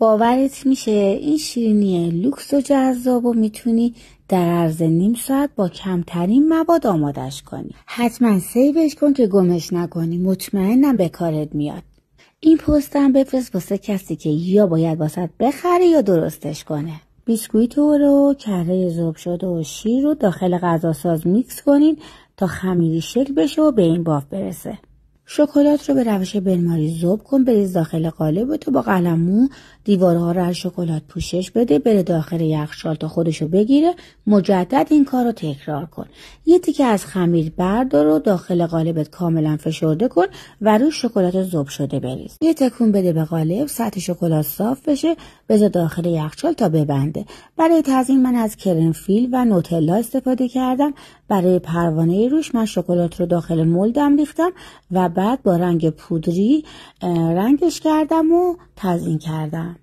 باورت میشه این شیرینی لوکس و جذاب و میتونی در عرض نیم ساعت با کمترین مواد آمادش کنی. حتما سیوش کن که گمش نکنی، مطمئنم به کارت میاد. این پستم بفرست واسه کسی که یا باید واسه بخره یا درستش کنه. بیسکویت رو کره ذوب شده و شیر رو داخل غذاساز میکس کنین تا خمیری شکل بشه و به این باف برسه. شکلات رو به روش بنماری ذوب کن، بریز داخل قالب تو با قلمو دیوارها رو از شکلات پوشش بده، بره داخل یخچال تا خودشو بگیره. مجدد این کار رو تکرار کن. یه تیکه از خمیر بردار و داخل قالبت کاملا فشرده کن و روی شکلات ذوب شده بریز. یه تکون بده به قالب، سطح شکلات صاف بشه، بذار داخل یخچال تا ببنده. برای تزیین من از کرم فیل و نوتلا استفاده کردم. برای پروانه روش من شکلات رو داخل مولدم ریختم و بعد با رنگ پودری رنگش کردم و تزیین کردم.